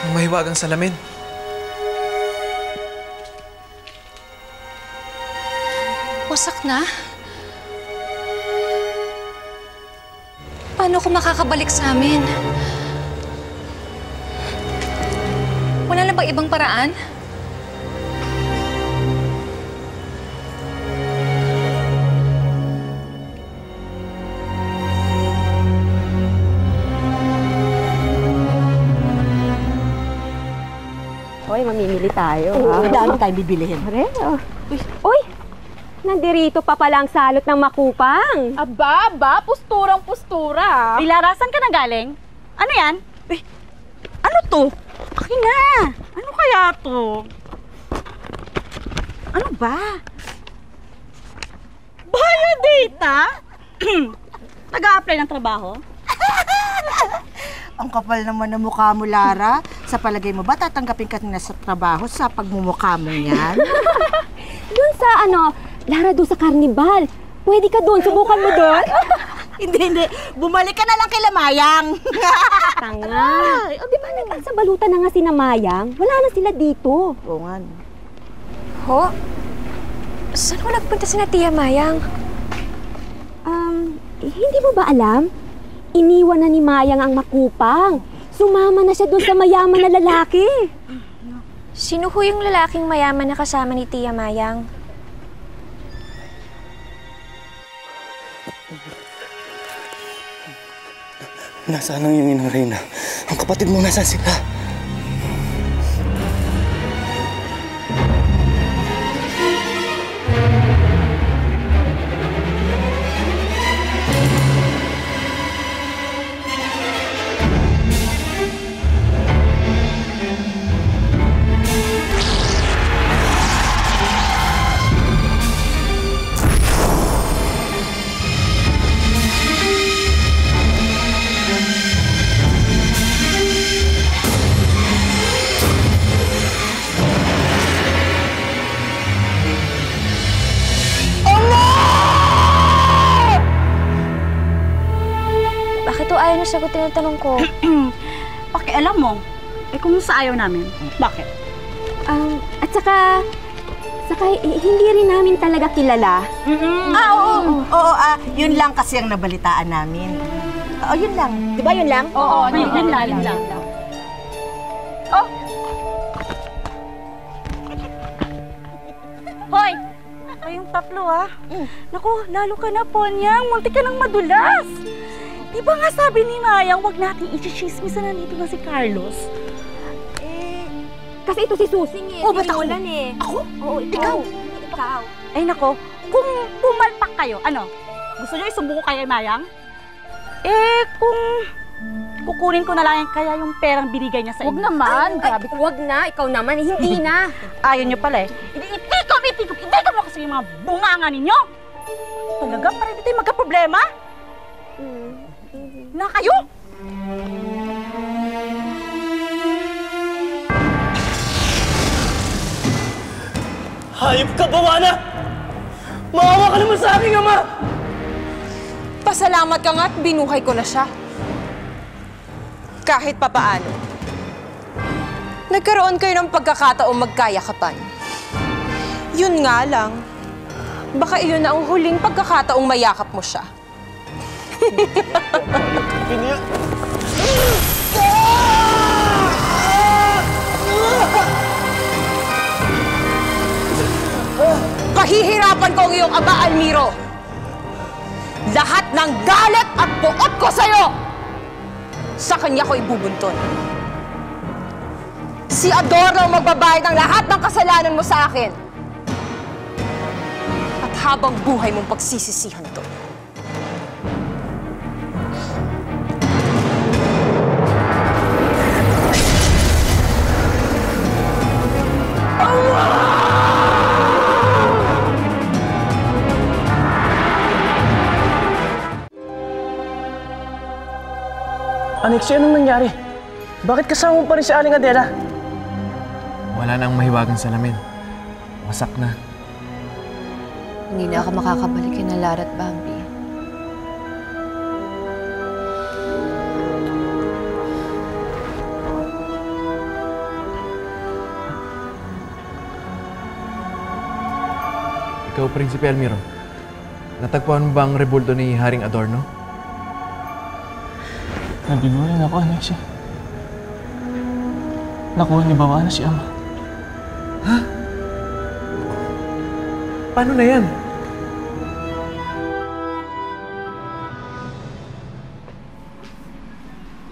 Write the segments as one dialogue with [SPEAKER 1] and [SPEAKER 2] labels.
[SPEAKER 1] ang mahiwagang salamin.
[SPEAKER 2] Wasak na? Paano ko makakabalik sa amin? Wala na bang ibang paraan?
[SPEAKER 3] Hoy, mamimili tayo.
[SPEAKER 4] Oo, dami tayong bibilihin.
[SPEAKER 3] Uy! Nandirito pa pala ang salot ng makupang.
[SPEAKER 5] Aba, posturang-postura.
[SPEAKER 6] Ilarasan ka na galing? Ano yan? Ano to? Akin na! Ano kaya to? Ano ba? Biodata? Nag-a-apply ng trabaho?
[SPEAKER 4] Ang kapal naman ng mukha mo, Lara. Sa palagay mo ba tatanggapin ka na sa trabaho sa pagmumukha mo yan?
[SPEAKER 3] Doon sa Lara, doon sa karnibal. Pwede ka doon, subukan mo doon.
[SPEAKER 4] Hindi. Bumalik ka na lang kay Lamayang.
[SPEAKER 3] Tanga. O, di ba sa balutan na nga si Namayang? Wala na sila dito.
[SPEAKER 4] Oo nga.
[SPEAKER 2] Ho? Saan ko nagpunta si Tia Mayang?
[SPEAKER 3] Hindi mo ba alam? Iniwan na ni Mayang ang makupang. Sumama na siya doon sa mayaman na lalaki.
[SPEAKER 2] Sino ho yung lalaking mayaman na kasama ni Tia Mayang?
[SPEAKER 7] Nasaan ang iyong inang Reyna? Ang kapatid mo, nasaan sila?
[SPEAKER 2] Ayaw na sagutin ang tanong ko.
[SPEAKER 6] Pakialam mo. Kumusta ayaw namin? Bakit?
[SPEAKER 3] At saka hindi rin namin talaga kilala.
[SPEAKER 4] Oo, yun lang kasi ang nabalitaan namin. Oo, yun lang. Di ba yun lang?
[SPEAKER 6] Oo, yun lang. Oh! Hoy! Kayong tatlo, Naku, lalo ka na, Ponyang. Munti ka nang madulas. Di ba nga sabi ni Mayang, wag natin i-chismis na nandito na si Carlos?
[SPEAKER 3] Kasi ito si Susing
[SPEAKER 4] ba't ako?
[SPEAKER 3] Ako? Oo,
[SPEAKER 4] Ikaw?
[SPEAKER 6] Ay nako, kung pumalpak kayo, gusto nyo isumbong ko kayo kay Mayang? Kung kukunin ko na lang kaya yung perang binigay niya sa inyo.
[SPEAKER 5] Huwag naman, grabe.
[SPEAKER 3] Wag na, ikaw naman, hindi na.
[SPEAKER 6] Ayaw nyo pala Itikop mo kasi yung mga bunganga ninyo! Talaga, para hindi tayo magka-problema? Na kayo?
[SPEAKER 7] Hayop ka, Bawana! Maawa ka naman sa aking ama!
[SPEAKER 8] Pasalamat ka nga at binuhay ko na siya. Kahit papaano. Nagkaroon kayo ng pagkakataong magkayakapan. Yun nga lang, baka iyon na ang huling pagkakataong mayakap mo siya. Pahihirapan ko ang iyong ama, Almiro. Lahat ng galit at buot ko sa'yo, sa kanya ko ibubunton. Si Adorno ang magbabayad ng lahat ng kasalanan mo sa akin. At habang buhay mong pagsisisihan to.
[SPEAKER 7] Anixie, anong nangyari? Bakit kasama mo pa rin si Aling Adela?
[SPEAKER 1] Wala na ang mahiwagang salamin. Wasak na.
[SPEAKER 2] Hindi na ako makakabalik kina Lara at Bambi.
[SPEAKER 1] So, Prinsipe Almiro, natagpuan mo ba ang rebulto ni Haring Adorno?
[SPEAKER 7] Nabigo rin ako, Alexia. Nakuha ni Bawana si Ama.
[SPEAKER 1] Ha? Paano na yan?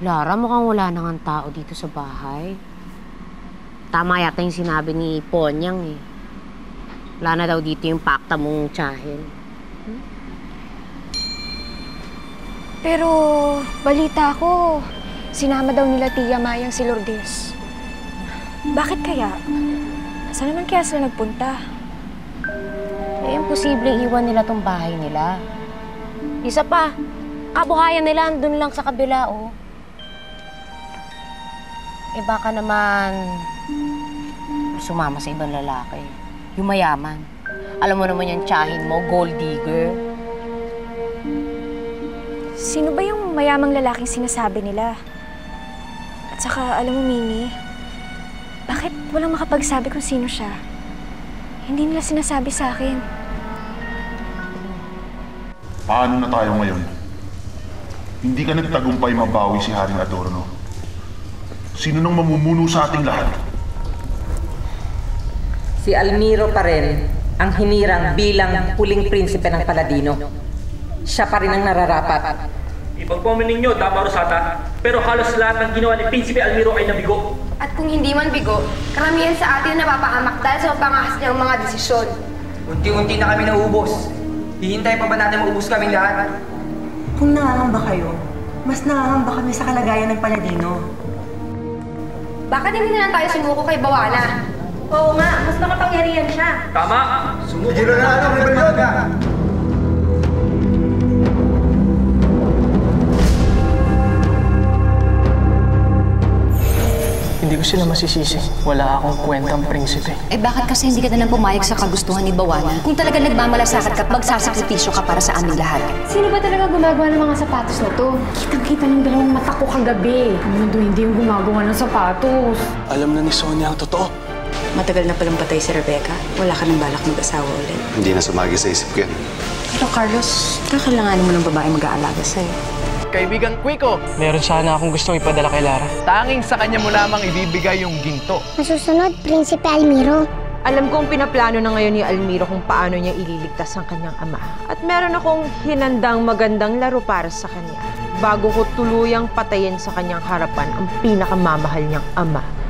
[SPEAKER 9] Lara, mukhang wala na nga tao dito sa bahay. Tama yata yung sinabi ni Ponyang eh. Wala na daw dito yung pakta mong tiyahin.
[SPEAKER 2] Pero balita ko, sinama daw nila Tia Mayang si Lourdes. Bakit kaya? Saan naman kaya sila nagpunta?
[SPEAKER 9] Eh, imposibleng iwan nila tong bahay nila. Isa pa, kabuhayan nila andun lang sa kabila, oh. Eh baka naman sumama sa ibang lalaki. Yung mayaman. Alam mo naman yung tiyahin mo, gold digger.
[SPEAKER 2] Sino ba yung mayamang lalaking sinasabi nila? At saka, alam mo, Mimi, bakit walang makapagsabi kung sino siya? Hindi nila sinasabi sa akin.
[SPEAKER 10] Paano na tayo ngayon? Hindi ka nagtagumpay mabawi si Haring Adorno. Sino nang mamumuno sa ating lahat?
[SPEAKER 11] Si Almiro pa rin ang hinirang bilang huling prinsipe ng Paladino. Siya pa rin ang nararapat.
[SPEAKER 12] Ipagpamin ninyo, Dama Rosata, pero halos lahat ng ginawa ni Prinsipe Almiro ay nabigo.
[SPEAKER 13] At kung hindi man bigo, karamihan sa atin napapahamak dahil sa mapangahas niyang mga desisyon.
[SPEAKER 14] Unti-unti na kami naubos. Hihintay pa ba natin maubos kaming lahat?
[SPEAKER 15] Kung nangangamba kayo, mas nangangamba kami sa kalagayan ng Paladino.
[SPEAKER 13] Bakit hindi na lang tayo sumuko kay Bawana? Oo nga, mas makapangyarihan siya.
[SPEAKER 12] Tama! Sumuko!
[SPEAKER 14] Hindi na ang rebelyon!
[SPEAKER 7] Hindi ko sila masisisi. Wala akong kwentang prinsipe.
[SPEAKER 16] Eh bakit kasi hindi ka na lang pumayag sa kagustuhan ni Bawana? Kung talaga nagmamalasakit ka, magsasakripisyo ka para sa aming lahat.
[SPEAKER 2] Sino ba talaga gumagawa ng mga sapatos na to? Kitang-kita ng dalawang mata ko kagabi. Hindi yung gumagawa ng sapatos.
[SPEAKER 7] Alam na ni Sonia ang totoo.
[SPEAKER 16] Matagal na palang patay si Rebecca. Wala ka nang balak mag-asawa ulit.
[SPEAKER 17] Hindi na sumagi sa isip ko yan.
[SPEAKER 16] Pero Carlos, kakailanganin mo ng babae mag-aalaga sa'yo.
[SPEAKER 1] Kaibigang Quico,
[SPEAKER 7] Meron sana akong gustong ipadala kay Lara.
[SPEAKER 1] tanging sa kanya mo lamang ibibigay yung ginto.
[SPEAKER 18] Masusunod, Prinsipe Almiro.
[SPEAKER 8] Alam kong pinaplano na ngayon ni Almiro kung paano niya ililigtas ang kanyang ama. At meron akong hinandang magandang laro para sa kanya bago ko tuluyang patayin sa kanyang harapan ang pinakamamahal niyang ama.